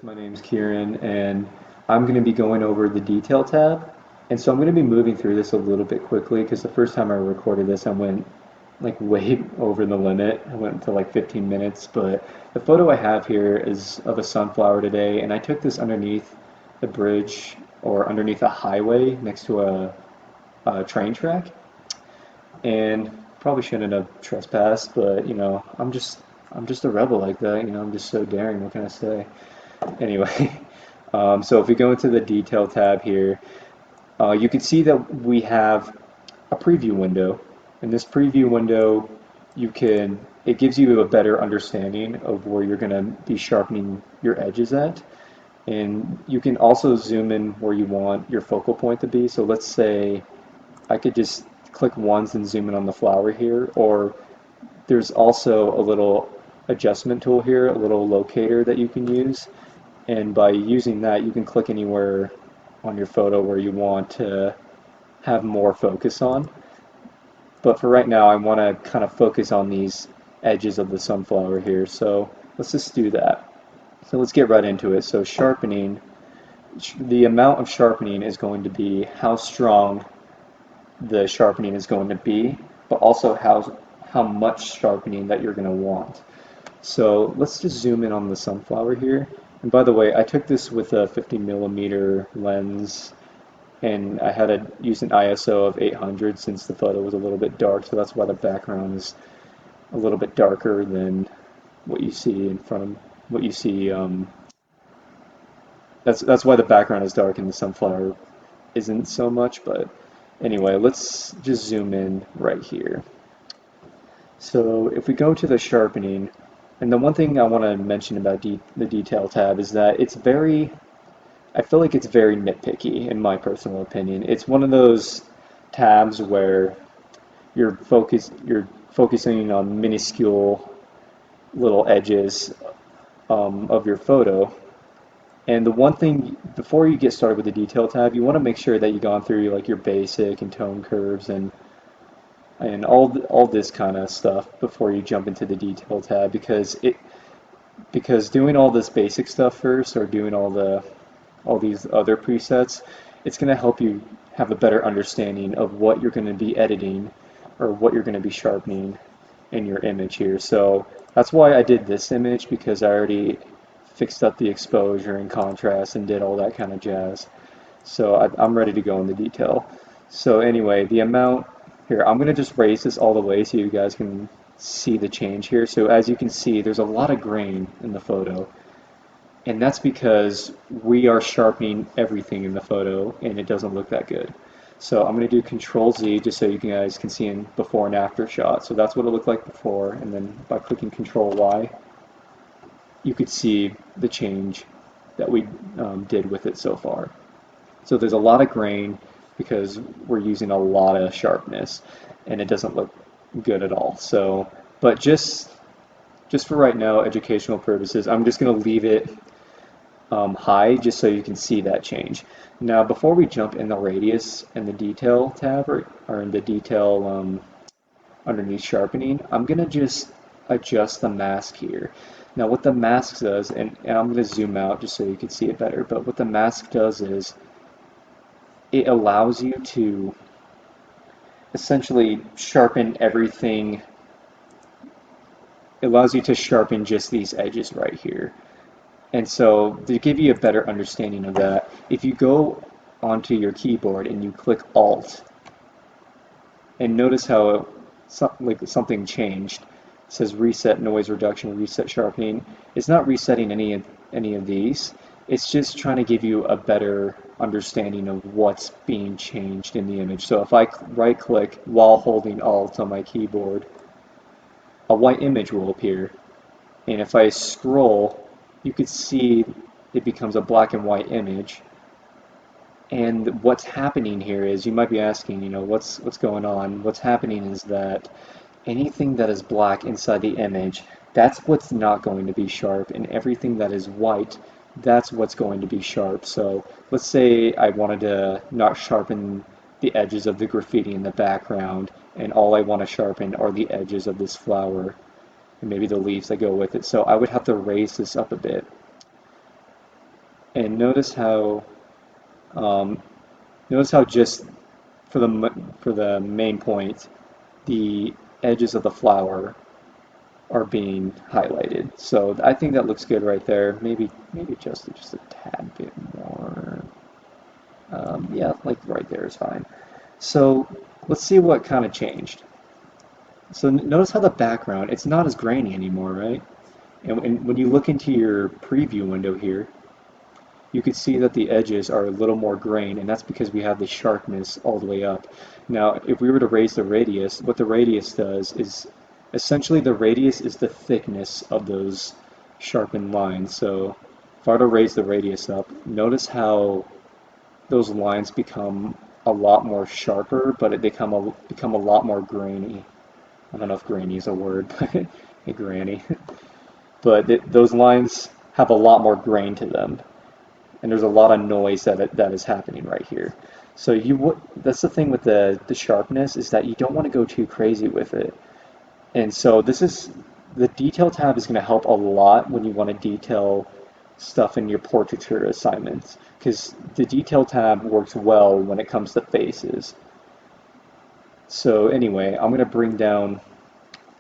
My name's Kieran, and I'm going to be going over the detail tab. And so I'm going to be moving through this a little bit quickly because the first time I recorded this, I went like way over the limit. I went to like 15 minutes, but the photo I have here is of a sunflower today, and I took this underneath a bridge or underneath a highway next to a train track, and probably shouldn't have trespassed, but I'm just a rebel like that. I'm just so daring. What can I say? Anyway, so if we go into the detail tab here, you can see that we have a preview window. In this preview window, it gives you a better understanding of where you're going to be sharpening your edges at. And you can also zoom in where you want your focal point to be. So let's say I could just click once and zoom in on the flower here, or there's also a little adjustment tool here, a little locator that you can use. And by using that, you can click anywhere on your photo where you want to have more focus on. But for right now, I want to kind of focus on these edges of the sunflower here. So let's just do that. So let's get right into it. So sharpening, the amount of sharpening is going to be how strong the sharpening is going to be, but also how much sharpening that you're going to want. So let's just zoom in on the sunflower here. And by the way, I took this with a 50mm lens, and I had to use an ISO of 800 since the photo was a little bit dark, so that's why the background is a little bit darker than what you see in front of what you see. That's why the background is dark and the sunflower isn't so much. But anyway, let's just zoom in right here. So if we go to the sharpening, and the one thing I want to mention about the detail tab is that I feel like it's very nitpicky in my personal opinion. It's one of those tabs where you're focusing on minuscule little edges of your photo. And the one thing, before you get started with the detail tab, you want to make sure that you've gone through like your basic and tone curves and all this kind of stuff before you jump into the detail tab, because doing all this basic stuff first, or doing all these other presets, it's going to help you have a better understanding of what you're going to be editing or what you're going to be sharpening in your image here. So that's why I did this image, because I already fixed up the exposure and contrast and did all that kind of jazz. So I'm ready to go into detail. So anyway, the amount here, I'm going to just raise this all the way so you guys can see the change here. So as you can see, there's a lot of grain in the photo. And that's because we are sharpening everything in the photo and it doesn't look that good. So I'm going to do Control Z just so you guys can see in before and after shot. So that's what it looked like before, and then by clicking Control Y, you could see the change that we did with it so far. So there's a lot of grain because we're using a lot of sharpness and it doesn't look good at all. So, but just for right now, educational purposes, I'm just going to leave it high just so you can see that change. Now, before we jump in the radius and the detail tab, or in the detail underneath sharpening, I'm going to just adjust the mask here. Now, what the mask does, and I'm going to zoom out just so you can see it better, but what the mask does is it allows you to essentially sharpen everything. It allows you to sharpen just these edges right here. And so to give you a better understanding of that, if you go onto your keyboard and you click Alt, and notice how something changed. It says Reset Noise Reduction, Reset Sharpening. It's not resetting any of these. It's just trying to give you a better understanding of what's being changed in the image. So if I right-click while holding Alt on my keyboard, a white image will appear. And if I scroll, you could see it becomes a black and white image. And what's happening here is, you might be asking, what's going on? What's happening is that anything that is black inside the image, that's what's not going to be sharp, and everything that is white, that's what's going to be sharp. So let's say I wanted to not sharpen the edges of the graffiti in the background, and all I want to sharpen are the edges of this flower and maybe the leaves that go with it. So I would have to raise this up a bit. And um, notice how just for the main point, the edges of the flower are being highlighted. So I think that looks good right there. Maybe just a tad bit more. Yeah, like right there is fine. So let's see what kind of changed. So notice how the background, it's not as grainy anymore, right? And when you look into your preview window here, you can see that the edges are a little more grain, and that's because we have the sharpness all the way up. Now, if we were to raise the radius, what the radius does is, essentially the radius is the thickness of those sharpened lines. So if I were to raise the radius up, notice how those lines become a lot more sharper, but become a lot more grainy. I don't know if grainy is a word, but a granny. But those lines have a lot more grain to them, and there's a lot of noise that is happening right here. So that's the thing with the sharpness, is that you don't want to go too crazy with it. And so the detail tab is going to help a lot when you want to detail stuff in your portraiture assignments, because the detail tab works well when it comes to faces. So anyway, I'm going to bring down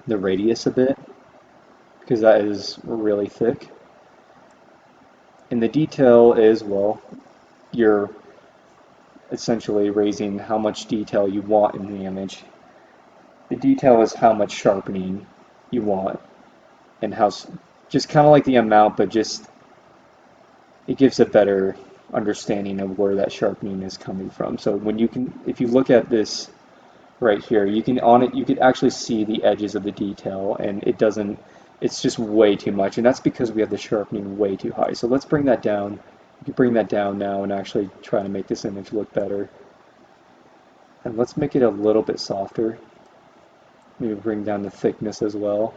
the radius a bit, because that is really thick. And the detail is, well, you're essentially raising how much detail you want in the image. The detail is how much sharpening you want, and just kind of like the amount, but just it gives a better understanding of where that sharpening is coming from. So if you look at this right here, you can actually see the edges of the detail, and it's just way too much, and that's because we have the sharpening way too high. So let's bring that down. You can bring that down now and actually try to make this image look better. And let's make it a little bit softer. Maybe bring down the thickness as well.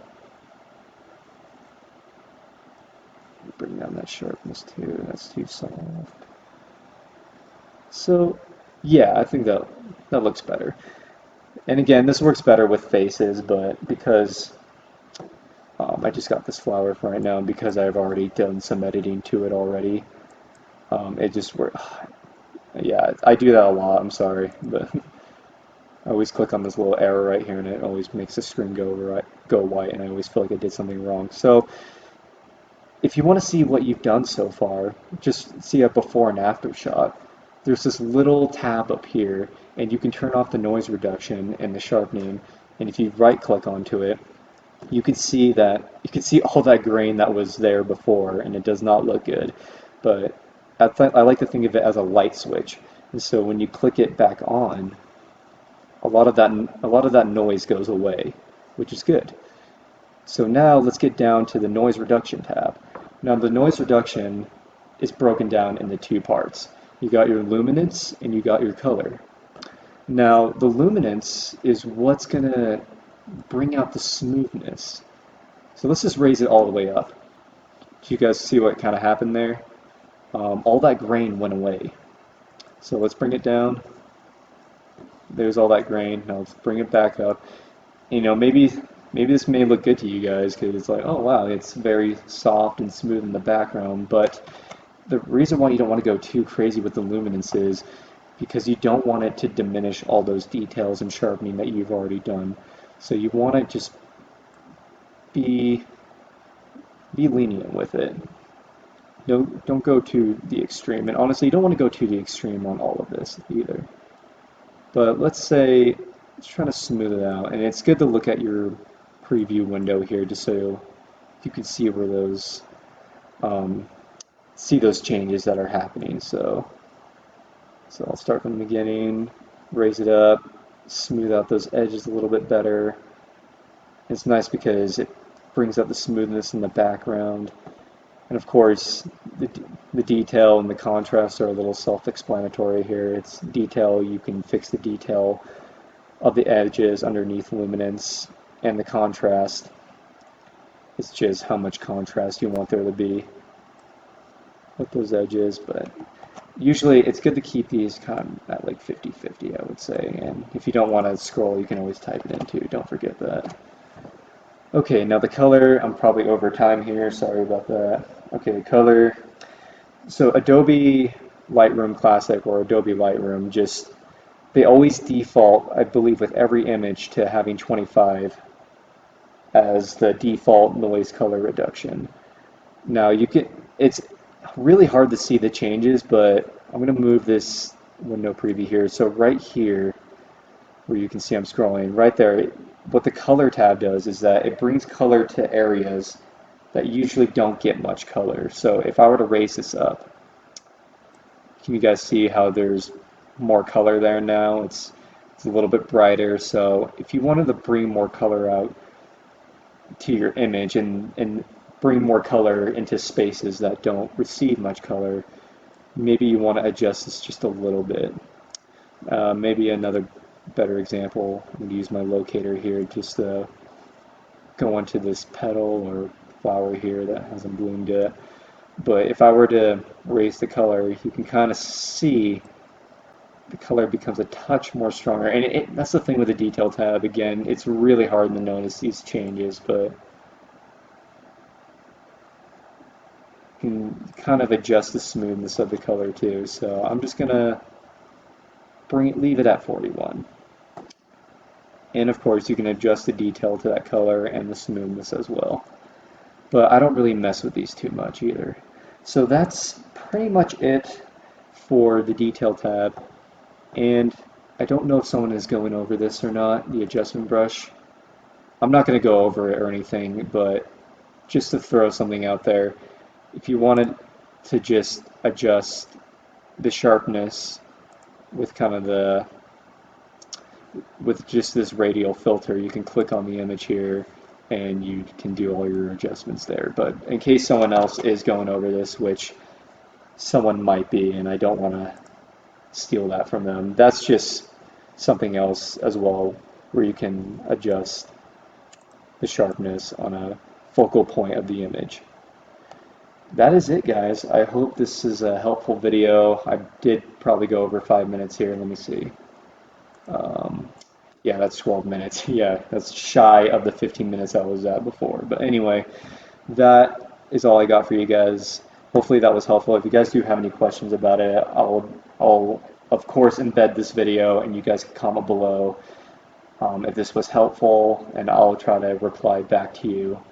Bring down that sharpness too. That's too soft. So yeah, I think that looks better. And again, this works better with faces, but because I just got this flower for right now, and because I've already done some editing to it already, it just works. Yeah, I do that a lot. I'm sorry, but I always click on this little arrow right here, and it always makes the screen go white, and I always feel like I did something wrong. So if you want to see what you've done so far, just see a before and after shot. There's this little tab up here, and you can turn off the noise reduction and the sharpening, and if you right click onto it, you can see all that grain that was there before, and it does not look good. But I like to think of it as a light switch, and so when you click it back on, a lot of that noise goes away, which is good. So now let's get down to the noise reduction tab. Now the noise reduction is broken down into two parts. You got your luminance and you got your color. Now the luminance is what's going to bring out the smoothness. So let's just raise it all the way up. Do you guys see what kind of happened there? All that grain went away. So let's bring it down. There's all that grain. Now let's bring it back up. You know, maybe this may look good to you guys because it's like, oh wow, it's very soft and smooth in the background, but the reason why you don't want to go too crazy with the luminance is because you don't want it to diminish all those details and sharpening that you've already done. So you want to just be lenient with it. No, don't go to the extreme. And honestly, you don't want to go to the extreme on all of this either. But let's try to smooth it out. And it's good to look at your preview window here just so you can see where um, those changes that are happening. So I'll start from the beginning, raise it up, smooth out those edges a little bit better. It's nice because it brings out the smoothness in the background. And of course, the detail and the contrast are a little self-explanatory here. It's detail, you can fix the detail of the edges underneath luminance, and the contrast is just how much contrast you want there to be with those edges. But usually it's good to keep these kind of at like 50-50, I would say. And if you don't want to scroll, you can always type it in too. Don't forget that. Okay, now the color, I'm probably over time here, sorry about that. Okay, color. So Adobe Lightroom Classic or Adobe Lightroom just they always default, I believe, with every image to having 25 as the default noise color reduction. Now you can, it's really hard to see the changes, but I'm going to move this window preview here. So right here, where you can see I'm scrolling, right there, what the color tab does is that it brings color to areas that usually don't get much color. So if I were to raise this up, can you guys see how there's more color there now? It's a little bit brighter. So if you wanted to bring more color out to your image and bring more color into spaces that don't receive much color, maybe you want to adjust this just a little bit. Maybe another better example, I'm going to use my locator here just to go into this petal or flower here that hasn't bloomed yet. But if I were to raise the color, you can kind of see the color becomes a touch more stronger. And that's the thing with the detail tab. Again, it's really hard to notice these changes, but you can kind of adjust the smoothness of the color too. So I'm just gonna leave it at 41. And of course, you can adjust the detail to that color and the smoothness as well. But I don't really mess with these too much either. So that's pretty much it for the detail tab. And I don't know if someone is going over this or not, the adjustment brush. I'm not going to go over it or anything, but just to throw something out there, if you wanted to just adjust the sharpness with kind of with just this radial filter, you can click on the image here and you can do all your adjustments there. But in case someone else is going over this, which someone might be, and I don't want to steal that from them, that's just something else as well where you can adjust the sharpness on a focal point of the image. That is it, guys. I hope this is a helpful video. I did probably go over 5 minutes here. Let me see. Um, yeah, that's 12 minutes. Yeah, that's shy of the 15 minutes I was at before. But anyway, that is all I got for you guys. Hopefully that was helpful. If you guys do have any questions about it, I'll of course embed this video and you guys can comment below if this was helpful, and I'll try to reply back to you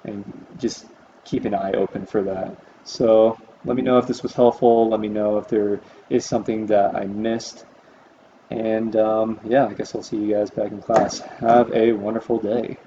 and just keep an eye open for that. So let me know if this was helpful. Let me know if there is something that I missed. And yeah, I guess I'll see you guys back in class. Have a wonderful day.